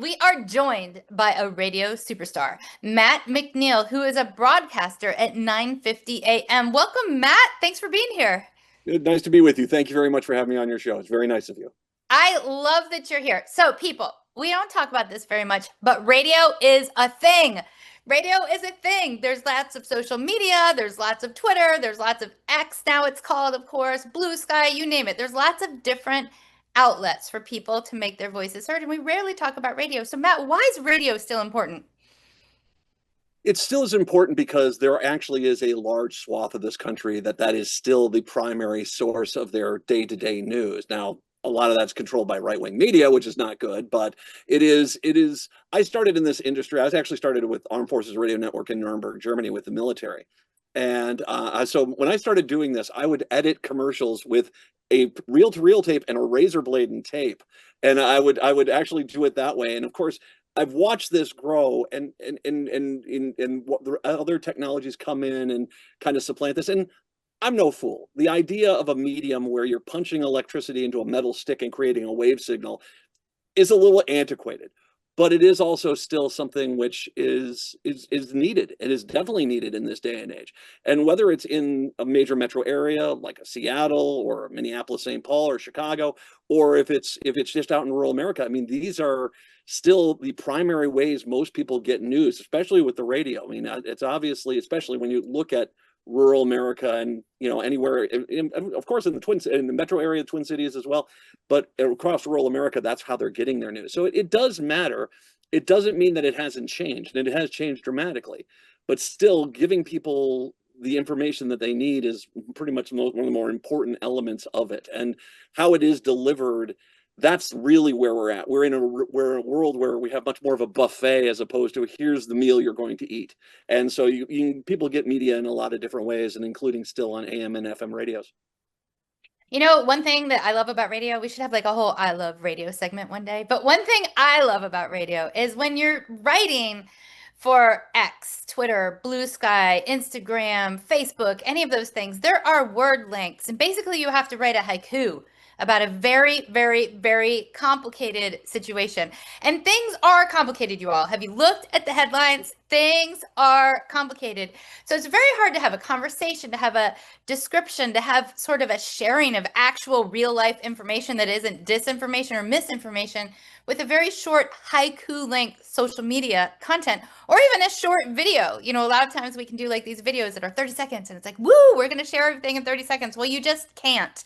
We are joined by a radio superstar, Matt McNeil, who is a broadcaster at 9:50 a.m. Welcome, Matt. Thanks for being here. Nice to be with you. Thank you very much for having me on your show. It's very nice of you. I love that you're here. So, people, we don't talk about this very much, but radio is a thing. Radio is a thing. There's lots of social media, there's lots of Twitter, there's lots of X now it's called, of course, Blue Sky, you name it. There's lots of different outlets for people to make their voices heard, and we rarely talk about radio. So, Matt, why is radio still important? It still is important because there actually is a large swath of this country that is still the primary source of their day-to-day news. Now, a lot of that's controlled by right-wing media, which is not good, but it is. I started in this industry. I was actually started with Armed Forces Radio Network in Nuremberg, Germany, with the military. And so when I started doing this, I would edit commercials with a reel-to-reel tape and a razor blade and tape. And I would actually do it that way. And of course, I've watched this grow and what the other technologies come in and kind of supplant this. And I'm no fool. The idea of a medium where you're punching electricity into a metal stick and creating a wave signal is a little antiquated, but it is also still something which is needed. It is definitely needed in this day and age. And whether it's in a major metro area like a Seattle or Minneapolis, St. Paul or Chicago, or if it's just out in rural America, I mean, these are still the primary ways most people get news, especially with the radio. I mean, it's obviously, especially when you look at rural America and anywhere, of course in the metro area, Twin Cities as well, but across rural America, that's how they're getting their news. So it does matter. It doesn't mean that it hasn't changed, and it has changed dramatically, but still giving people the information that they need is pretty much one of the more important elements of it. And how it is delivered, that's really where we're at. We're in a world where we have much more of a buffet as opposed to here's the meal you're going to eat. And so people get media in a lot of different ways, and including still on AM and FM radios. You know, one thing that I love about radio, we should have like a whole I love radio segment one day. But one thing I love about radio is when you're writing for X, Twitter, Blue Sky, Instagram, Facebook, any of those things, there are word lengths. And basically, you have to write a haiku about a very, very, very complicated situation. And things are complicated, you all. Have you looked at the headlines? Things are complicated. So it's very hard to have a conversation, to have a description, to have sort of a sharing of actual real life information that isn't disinformation or misinformation with a very short haiku length social media content or even a short video. You know, a lot of times we can do like these videos that are 30 seconds and it's like, woo, we're going to share everything in 30 seconds. Well, you just can't.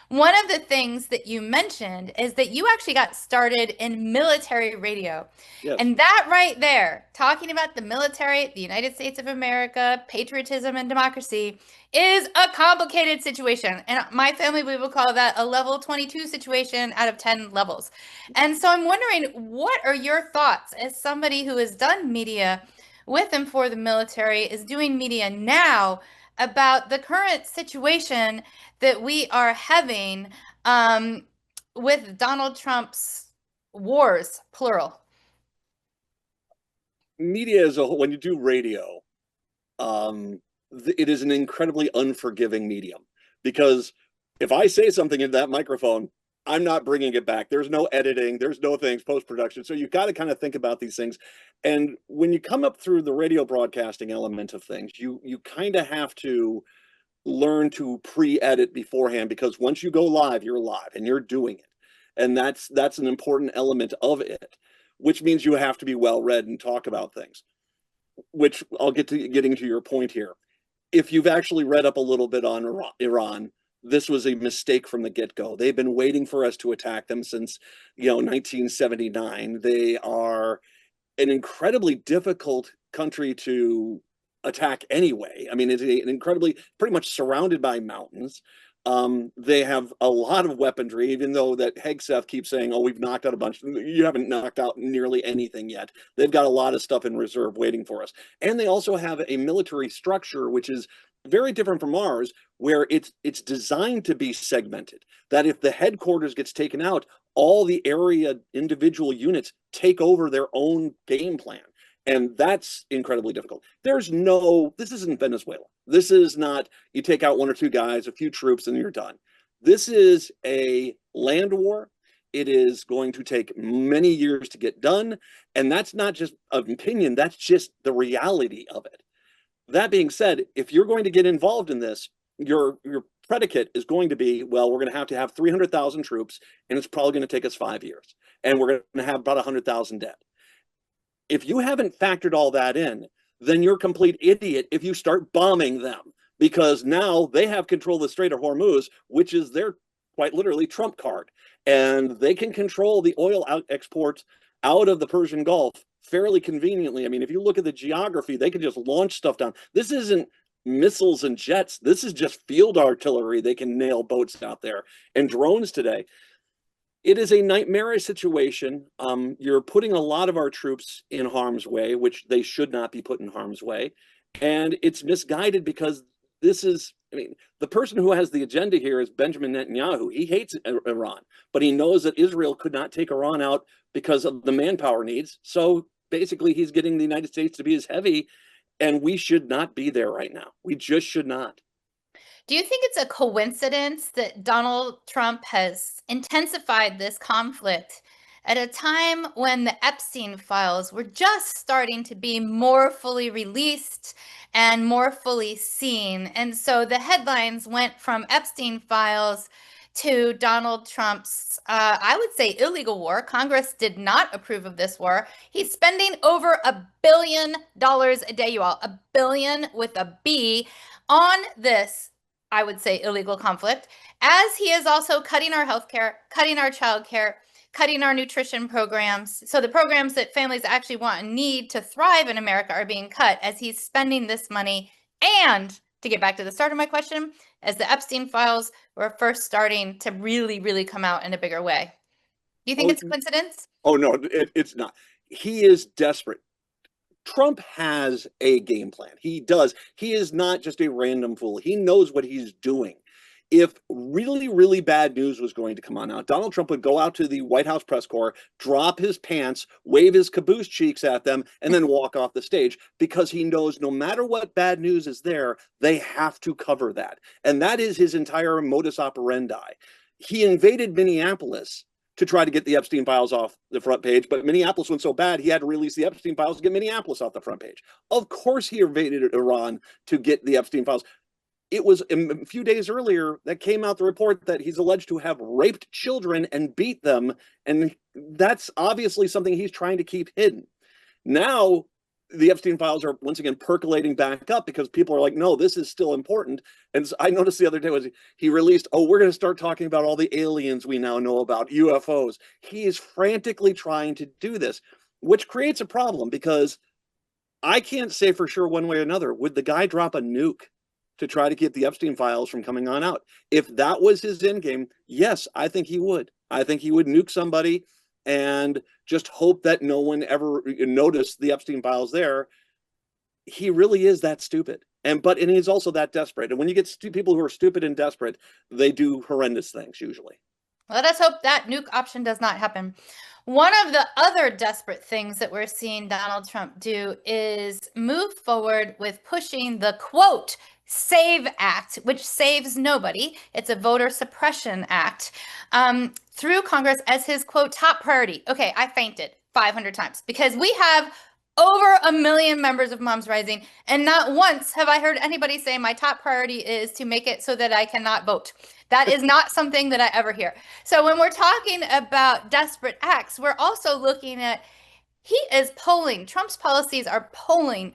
One of the things that you mentioned is that you actually got started in military radio. Yes. And that right there, talking about the military, the United States of America, patriotism and democracy, is a complicated situation. And my family, we would call that a level 22 situation out of 10 levels. And so I'm wondering, what are your thoughts as somebody who has done media with and for the military, is doing media now, about the current situation that we are having with Donald Trump's wars, plural? Media as a whole, when you do radio, it is an incredibly unforgiving medium, because if I say something in that microphone, I'm not bringing it back. There's no editing, there's no things post-production. So you've got to kind of think about these things. And when you come up through the radio broadcasting element of things, you kind of have to learn to pre-edit beforehand, because once you go live, you're live and you're doing it. And that's an important element of it, which means you have to be well read and talk about things, which I'll get to getting to your point here. If you've actually read up a little bit on Iran, this was a mistake from the get-go. They've been waiting for us to attack them since 1979. They are an incredibly difficult country to attack anyway. I mean, it's an incredibly, pretty much surrounded by mountains. They have a lot of weaponry, even though that Hegseth keeps saying, oh, we've knocked out a bunch. You haven't knocked out nearly anything yet. They've got a lot of stuff in reserve waiting for us. And they also have a military structure, which is very different from ours, where it's designed to be segmented, that if the headquarters gets taken out, all the area individual units take over their own game plan. And that's incredibly difficult. This isn't Venezuela. This is not, you take out one or two guys, a few troops, and you're done. This is a land war. It is going to take many years to get done. And that's not just an opinion, that's just the reality of it. That being said, if you're going to get involved in this, your predicate is going to be, well, we're going to have 300,000 troops, and it's probably going to take us 5 years, and we're going to have about 100,000 dead. If you haven't factored all that in, then you're a complete idiot if you start bombing them, because now they have control of the Strait of Hormuz, which is their quite literally trump card, and they can control the oil exports out of the Persian Gulf fairly conveniently. I mean, if you look at the geography, they can just launch stuff down. This isn't missiles and jets. This is just field artillery. They can nail boats out there and drones today. It is a nightmarish situation. You're putting a lot of our troops in harm's way, which they should not be put in harm's way. And it's misguided because this is, I mean, the person who has the agenda here is Benjamin Netanyahu. He hates Iran, but he knows that Israel could not take Iran out because of the manpower needs. So basically, he's getting the United States to be as heavy, and we should not be there right now. We just should not. Do you think it's a coincidence that Donald Trump has intensified this conflict at a time when the Epstein files were just starting to be more fully released and more fully seen? And so the headlines went from Epstein files to Donald Trump's, I would say, illegal war. Congress did not approve of this war. He's spending over $1 billion a day, you all, $1 billion with a B, on this, I would say, illegal conflict, as he is also cutting our healthcare, cutting our childcare, cutting our nutrition programs. So the programs that families actually want and need to thrive in America are being cut as he's spending this money. And to get back to the start of my question, as the Epstein files were first starting to really, really come out in a bigger way. Do you think it's a coincidence? Oh, no, it's not. He is desperate. Trump has a game plan. He does. He is not just a random fool. He knows what he's doing. If really, really bad news was going to come on out, Donald Trump would go out to the White House press corps, drop his pants, wave his caboose cheeks at them, and then walk off the stage, because he knows no matter what bad news is there, they have to cover that. And that is his entire modus operandi. He invaded Minneapolis to try to get the Epstein files off the front page, but Minneapolis went so bad, he had to release the Epstein files to get Minneapolis off the front page. Of course he invaded Iran to get the Epstein files. It was a few days earlier that came out the report that he's alleged to have raped children and beat them, and that's obviously something he's trying to keep hidden. Now, the Epstein files are once again percolating back up because people are like, no, this is still important. And I noticed the other day was he released, oh, we're going to start talking about all the aliens we now know about, UFOs. He is frantically trying to do this, which creates a problem because I can't say for sure one way or another. Would the guy drop a nuke to try to get the Epstein files from coming on out? If that was his end game, yes, I think he would. I think he would nuke somebody and just hope that no one ever noticed the Epstein files there. He really is that stupid. And he's also that desperate. And when you get people who are stupid and desperate, they do horrendous things usually. Let us hope that nuke option does not happen. One of the other desperate things that we're seeing Donald Trump do is move forward with pushing the, quote, SAVE Act, which saves nobody. It's a voter suppression act, through Congress as his, quote, top priority. Okay, I fainted 500 times because we have over 1 million members of Moms Rising, and not once have I heard anybody say my top priority is to make it so that I cannot vote. That is not something that I ever hear. So when we're talking about desperate acts, we're also looking at, he is polling, Trump's policies are polling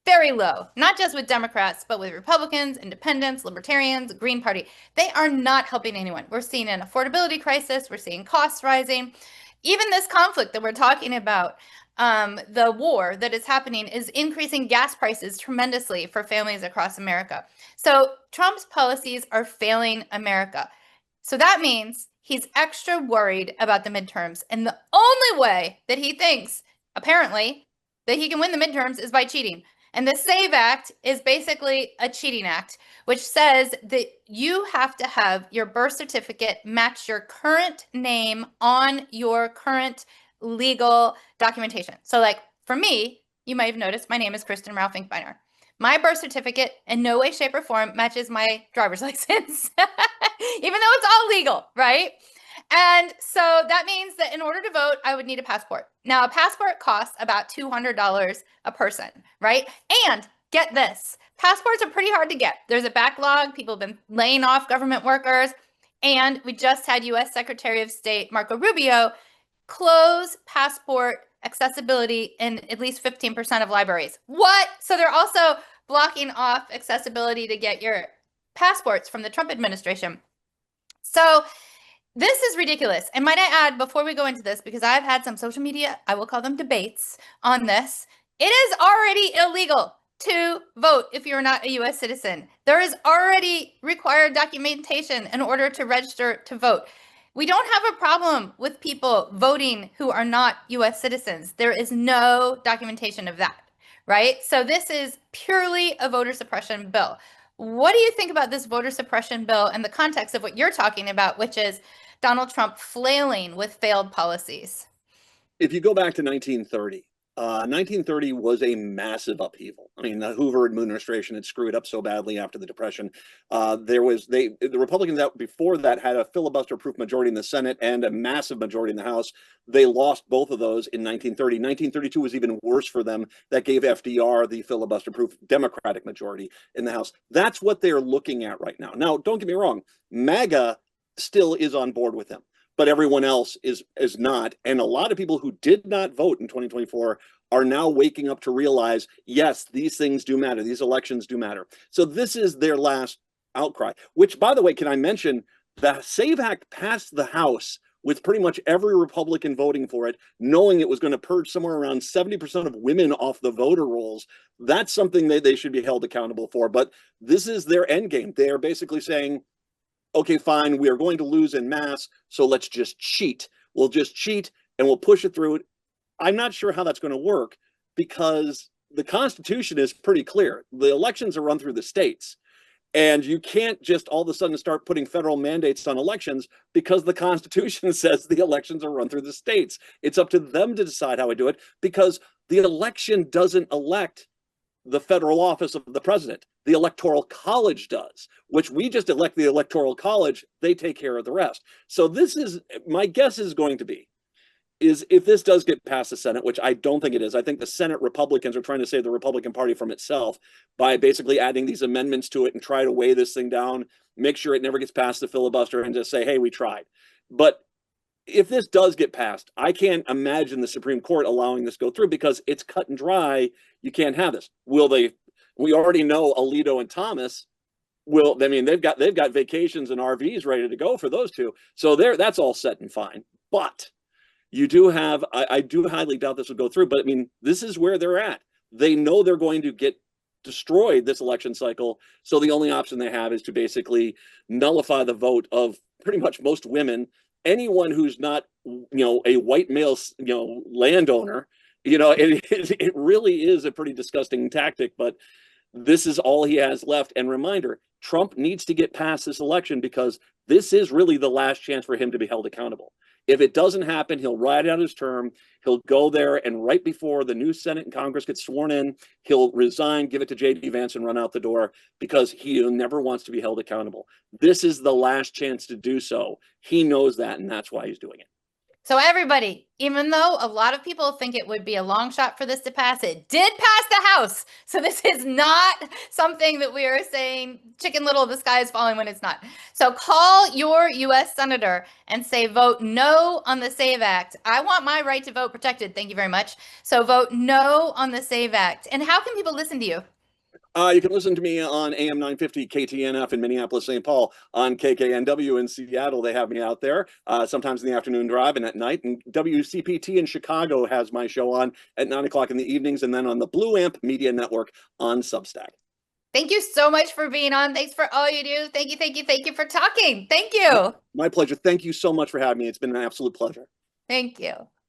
very low, not just with Democrats, but with Republicans, independents, libertarians, Green Party. They are not helping anyone. We're seeing an affordability crisis. We're seeing costs rising. Even this conflict that we're talking about, the war that is happening, is increasing gas prices tremendously for families across America. So Trump's policies are failing America. So that means he's extra worried about the midterms. And the only way that he thinks, apparently, that he can win the midterms is by cheating. And the SAVE Act is basically a cheating act, which says that you have to have your birth certificate match your current name on your current legal documentation. So like for me, you might have noticed my name is Kristen Ralph Finkbeiner. My birth certificate in no way, shape, or form matches my driver's license, even though it's all legal, right? And so that means that in order to vote, I would need a passport. Now, a passport costs about $200 a person, right? And get this, passports are pretty hard to get. There's a backlog. People have been laying off government workers. And we just had US Secretary of State Marco Rubio close passport accessibility in at least 15% of libraries. What? So they're also blocking off accessibility to get your passports from the Trump administration. So this is ridiculous. And might I add, before we go into this, because I've had some social media, I will call them debates on this, it is already illegal to vote if you're not a US citizen. There is already required documentation in order to register to vote. We don't have a problem with people voting who are not US citizens. There is no documentation of that, right? So this is purely a voter suppression bill. What do you think about this voter suppression bill in the context of what you're talking about, which is Donald Trump flailing with failed policies? If you go back to 1930 was a massive upheaval. I mean, the Hoover administration had screwed up so badly after the Depression. The Republicans out before that had a filibuster-proof majority in the Senate and a massive majority in the House. They lost both of those in 1930. 1932 was even worse for them. That gave FDR the filibuster-proof Democratic majority in the House. That's what they're looking at right now. Now, don't get me wrong, MAGA still is on board with them, but everyone else is not. And a lot of people who did not vote in 2024 are now waking up to realize, yes, these things do matter. These elections do matter. So this is their last outcry, which, by the way, can I mention, the SAVE Act passed the House with pretty much every Republican voting for it, knowing it was going to purge somewhere around 70% of women off the voter rolls. That's something that they should be held accountable for. But this is their end game. They are basically saying, okay, fine, we are going to lose in mass, so let's just cheat. We'll just cheat and we'll push it through. I'm not sure how that's going to work because the Constitution is pretty clear. The elections are run through the states. And you can't just all of a sudden start putting federal mandates on elections because the Constitution says the elections are run through the states. It's up to them to decide how we do it because the election doesn't elect the federal office of the president. The Electoral College does, which we just elect the Electoral College. They take care of the rest. So this is, my guess is going to be, is if this does get past the Senate, which I don't think it is, I think the Senate Republicans are trying to save the Republican Party from itself by basically adding these amendments to it and try to weigh this thing down, make sure it never gets past the filibuster and just say, hey, we tried. But if this does get passed, I can't imagine the Supreme Court allowing this to go through because it's cut and dry. You can't have this. Will they? We already know Alito and Thomas will. I mean, they've got vacations and RVs ready to go for those two. So that's all set and fine. But you do have, I do highly doubt this will go through, but I mean, this is where they're at. They know they're going to get destroyed this election cycle. So the only option they have is to basically nullify the vote of pretty much most women, anyone who's not, a white male, landowner. It really is a pretty disgusting tactic, but this is all he has left. And reminder, Trump needs to get past this election because this is really the last chance for him to be held accountable. If it doesn't happen, he'll ride out his term. He'll go there, and right before the new Senate and Congress get sworn in, he'll resign, give it to J.D. Vance, and run out the door because he never wants to be held accountable. This is the last chance to do so. He knows that, and that's why he's doing it. So everybody, even though a lot of people think it would be a long shot for this to pass, it did pass the House. So this is not something that we are saying Chicken Little, the sky is falling when it's not. So call your U.S. Senator and say, vote no on the SAVE Act. I want my right to vote protected. Thank you very much. So vote no on the SAVE Act. And how can people listen to you? You can listen to me on AM 950 KTNF in Minneapolis, St. Paul, on KKNW in Seattle. They have me out there sometimes in the afternoon drive and at night. And WCPT in Chicago has my show on at 9 o'clock in the evenings, and then on the Blue Amp Media Network on Substack. Thank you so much for being on. Thanks for all you do. Thank you for talking. Thank you. My pleasure. Thank you so much for having me. It's been an absolute pleasure. Thank you.